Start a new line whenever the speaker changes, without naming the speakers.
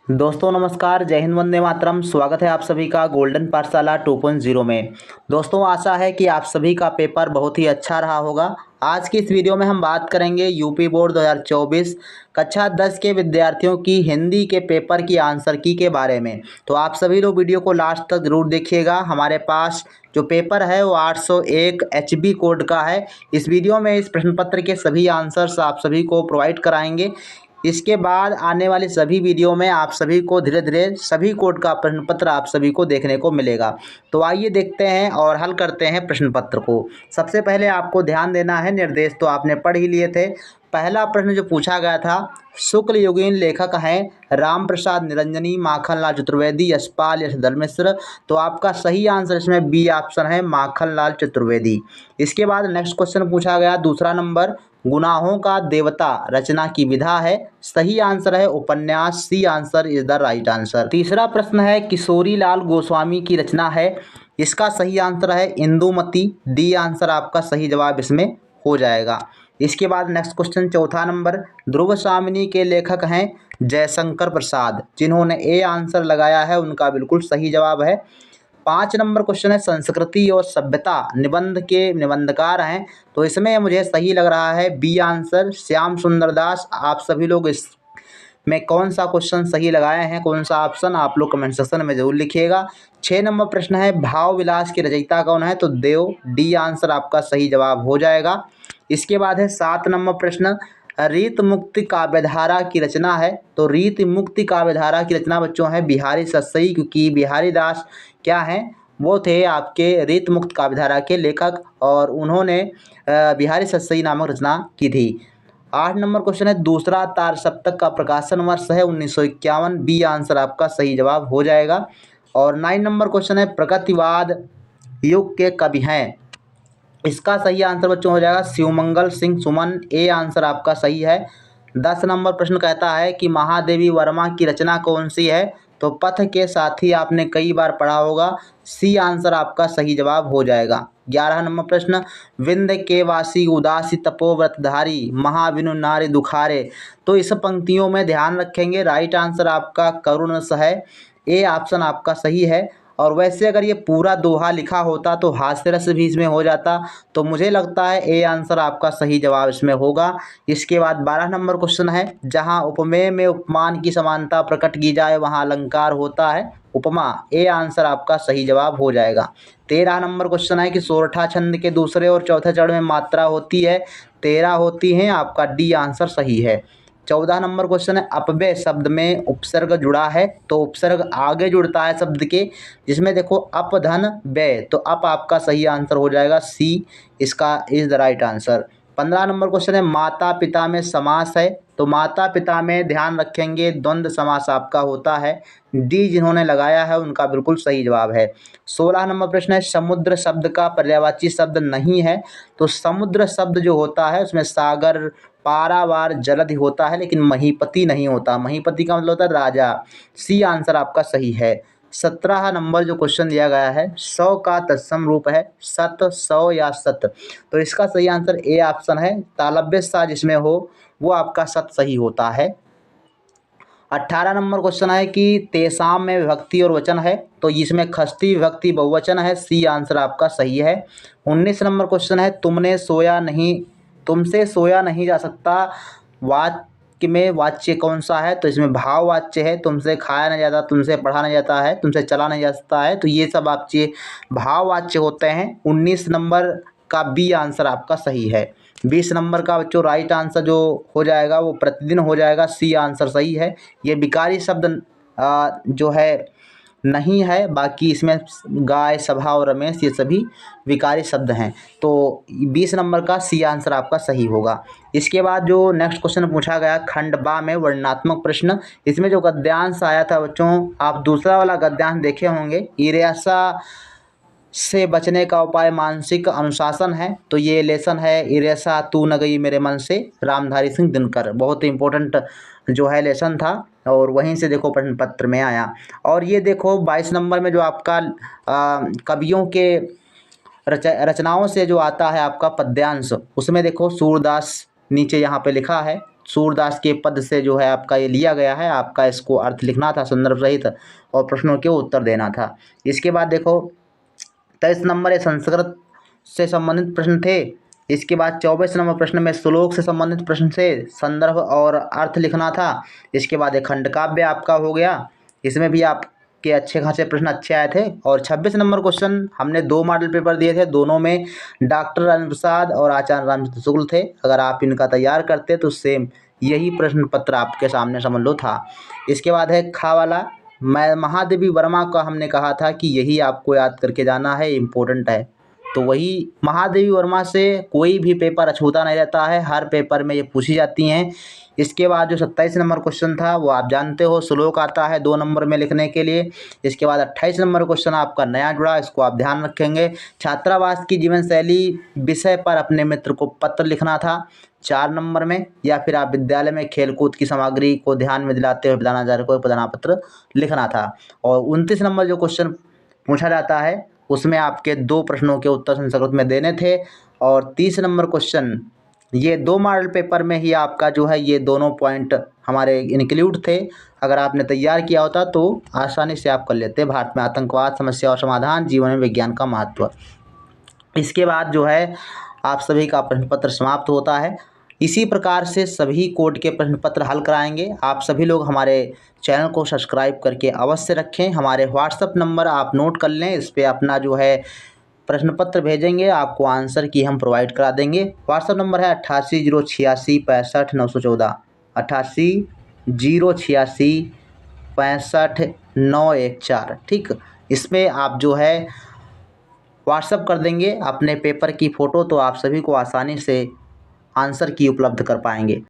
दोस्तों नमस्कार, जय हिंद, वंदे मातरम। स्वागत है आप सभी का गोल्डन पाठशाला 2.0 में। दोस्तों आशा है कि आप सभी का पेपर बहुत ही अच्छा रहा होगा। आज की इस वीडियो में हम बात करेंगे यूपी बोर्ड 2024 कक्षा 10 के विद्यार्थियों की हिंदी के पेपर की आंसर की के बारे में। तो आप सभी लोग वीडियो को लास्ट तक ज़रूर देखिएगा। हमारे पास जो पेपर है वो 801 HB कोड का है। इस वीडियो में इस प्रश्न पत्र के सभी आंसर्स आप सभी को प्रोवाइड कराएंगे। इसके बाद आने वाली सभी वीडियो में आप सभी को धीरे धीरे सभी कोड का प्रश्न पत्र आप सभी को देखने को मिलेगा। तो आइए देखते हैं और हल करते हैं प्रश्न पत्र को। सबसे पहले आपको ध्यान देना है, निर्देश तो आपने पढ़ ही लिए थे। पहला प्रश्न जो पूछा गया था, शुक्ल युगीन लेखक हैं राम प्रसाद निरंजनी, माखनलाल चतुर्वेदी, यशपाल यशोधर मिश्र। तो आपका सही आंसर इसमें बी ऑप्शन है, माखनलाल चतुर्वेदी। इसके बाद नेक्स्ट क्वेश्चन पूछा गया दूसरा नंबर, गुनाहों का देवता रचना की विधा है। सही आंसर है उपन्यास, C answer is the right answer. तीसरा प्रश्न है, किशोरी लाल गोस्वामी की रचना है। इसका सही आंसर है इंदुमती, डी आंसर आपका सही जवाब इसमें हो जाएगा। इसके बाद नेक्स्ट क्वेश्चन चौथा नंबर, ध्रुव सामिनी के लेखक हैं जयशंकर प्रसाद। जिन्होंने ए आंसर लगाया है उनका बिल्कुल सही जवाब है। 5 नंबर क्वेश्चन है, संस्कृति और सभ्यता निबंध के निबंधकार हैं। तो इसमें मुझे सही लग रहा है बी आंसर, श्याम सुंदर दास। आप सभी लोग इस में कौन सा क्वेश्चन सही लगाए हैं, कौन सा ऑप्शन, आप लोग कमेंट सेक्शन में जरूर लिखिएगा। 6 नंबर प्रश्न है, भाव विलास के रचयिता कौन है। तो देव, डी आंसर आपका सही जवाब हो जाएगा। इसके बाद है 7 नंबर प्रश्न, रीत मुक्ति काव्यधारा की रचना है। तो रीत मुक्ति काव्यधारा की रचना बच्चों है बिहारी सतसई, क्योंकि बिहारी दास क्या हैं, वो थे आपके रीत मुक्त काव्यधारा के लेखक और उन्होंने बिहारी सतसई नामक रचना की थी। 8 नंबर क्वेश्चन है, दूसरा तार सप्तक का प्रकाशन वर्ष है 1951, बी आंसर आपका सही जवाब हो जाएगा। और 9 नंबर क्वेश्चन है, प्रगतिवाद युग के कवि हैं। इसका सही आंसर बच्चों हो जाएगा शिवमंगल सिंह सुमन, ए आंसर आपका सही है। 10 नंबर प्रश्न कहता है कि महादेवी वर्मा की रचना कौन सी है। तो पथ के साथी आपने कई बार पढ़ा होगा, सी आंसर आपका सही जवाब हो जाएगा। 11 नंबर प्रश्न, विंध्य के वासी उदासी तपोव्रतधारी महाविनु नारी दुखारे। तो इस पंक्तियों में ध्यान रखेंगे, राइट आंसर आपका करुण स है, ए ऑप्शन आपका सही है। और वैसे अगर ये पूरा दोहा लिखा होता तो हास्यरस भी इसमें हो जाता। तो मुझे लगता है ए आंसर आपका सही जवाब इसमें होगा। इसके बाद 12 नंबर क्वेश्चन है, जहाँ उपमेय में उपमान की समानता प्रकट की जाए वहाँ अलंकार होता है उपमा, ए आंसर आपका सही जवाब हो जाएगा। 13 नंबर क्वेश्चन है कि सोरठा छंद के दूसरे और चौथे चरण में मात्रा होती है, 13 होती हैं, आपका डी आंसर सही है। 14 नंबर क्वेश्चन है, अपव्यय शब्द में उपसर्ग जुड़ा है। तो उपसर्ग आगे जुड़ता है शब्द के, जिसमें देखो अप धन व्यय, तो अप आपका सही आंसर हो जाएगा, सी इसका is the right answer. 15 number question है, माता पिता में समास है। तो माता पिता में ध्यान रखेंगे द्वंद्व समास आपका होता है, डी जिन्होंने लगाया है उनका बिल्कुल सही जवाब है। 16 नंबर प्रश्न है, समुद्र शब्द का पर्यायवाची शब्द नहीं है। तो समुद्र शब्द जो होता है उसमें सागर, पारावार, जलधि होता है, लेकिन महीपति नहीं होता। महीपति का मतलब होता है राजा, सी आंसर आपका सही है। 17 नंबर जो क्वेश्चन दिया गया है, 100 का तत्सम रूप है सत, 100 या सत। तो इसका सही आंसर ए ऑप्शन है, तालव्य सा जिसमें हो वो आपका सत सही होता है। 18 नंबर क्वेश्चन है कि तेसाम में विभक्ति और वचन है। तो इसमें खष्टी विभक्ति बहुवचन है, सी आंसर आपका सही है। 19 नंबर क्वेश्चन है, तुमसे सोया नहीं जा सकता, वाक्य में वाच्य कौन सा है। तो इसमें भाव वाच्य है, तुमसे खाया नहीं जाता, तुमसे पढ़ा नहीं जाता है, तुमसे चला नहीं जा सकता है। तो ये सब आपके भाव वाच्य होते हैं। 19 नंबर का बी आंसर आपका सही है। 20 नंबर का बच्चों राइट आंसर जो हो जाएगा वो प्रतिदिन हो जाएगा, सी आंसर सही है। ये विकारी शब्द जो है नहीं है, बाकी इसमें गाय, सभा और रमेश ये सभी विकारी शब्द हैं। तो 20 नंबर का सी आंसर आपका सही होगा। इसके बाद जो नेक्स्ट क्वेश्चन पूछा गया खंड बा में वर्णनात्मक प्रश्न, इसमें जो गद्यांश आया था बच्चों, आप दूसरा वाला गद्यांश देखे होंगे, ईर्ष्या से बचने का उपाय मानसिक अनुशासन है। तो ये लेसन है, ईर्ष्या तू न गई मेरे मन से, रामधारी सिंह दिनकर। बहुत ही इंपॉर्टेंट जो है लेसन था और वहीं से देखो प्रश्न पत्र में आया। और ये देखो 22 नंबर में जो आपका कवियों के रचनाओं से जो आता है आपका पद्यांश, उसमें देखो सूरदास नीचे यहाँ पे लिखा है सूरदास के पद से जो है आपका ये लिया गया है। आपका इसको अर्थ लिखना था संदर्भ सहित और प्रश्नों के उत्तर देना था। इसके बाद देखो 23 नंबर ये संस्कृत से संबंधित प्रश्न थे। इसके बाद 24 नंबर प्रश्न में श्लोक से संबंधित प्रश्न से संदर्भ और अर्थ लिखना था। इसके बाद एक खंड काव्य आपका हो गया, इसमें भी आपके अच्छे खासे प्रश्न अच्छे आए थे। और 26 नंबर क्वेश्चन हमने 2 मॉडल पेपर दिए थे, दोनों में डॉक्टर राजेंद्र प्रसाद और आचार्य रामचंद्र शुक्ल थे। अगर आप इनका तैयार करते तो सेम यही प्रश्न पत्र आपके सामने समझ लो था। इसके बाद है खा वाला, मैं महादेवी वर्मा का हमने कहा था कि यही आपको याद करके जाना है, इम्पोर्टेंट है। तो वही महादेवी वर्मा से कोई भी पेपर अछूता नहीं रहता है, हर पेपर में ये पूछी जाती हैं। इसके बाद जो 27 नंबर क्वेश्चन था वो आप जानते हो, श्लोक आता है 2 नंबर में लिखने के लिए। इसके बाद 28 नंबर क्वेश्चन आपका नया जुड़ा, इसको आप ध्यान रखेंगे। छात्रावास की जीवन शैली विषय पर अपने मित्र को पत्र लिखना था 4 नंबर में, या फिर आप विद्यालय में खेलकूद की सामग्री को ध्यान में दिलाते हुए प्रधानाचार्य को प्रधान पत्र लिखना था। और 29 नंबर जो क्वेश्चन पूछा जाता है उसमें आपके 2 प्रश्नों के उत्तर संस्कृत में देने थे। और 30 नंबर क्वेश्चन ये 2 मॉडल पेपर में ही आपका जो है ये दोनों पॉइंट हमारे इंक्लूड थे। अगर आपने तैयार किया होता तो आसानी से आप कर लेते। भारत में आतंकवाद, समस्या और समाधान, जीवन में विज्ञान का महत्व। इसके बाद जो है आप सभी का प्रश्न पत्र समाप्त होता है। इसी प्रकार से सभी कोड के प्रश्न पत्र हल कराएंगे। आप सभी लोग हमारे चैनल को सब्सक्राइब करके अवश्य रखें। हमारे व्हाट्सएप नंबर आप नोट कर लें, इस पर अपना जो है प्रश्न पत्र भेजेंगे, आपको आंसर की हम प्रोवाइड करा देंगे। व्हाट्सएप नंबर है 8808865914, 8808865914। ठीक, इसमें आप जो है व्हाट्सएप कर देंगे अपने पेपर की फ़ोटो, तो आप सभी को आसानी से आंसर की उपलब्ध कर पाएंगे।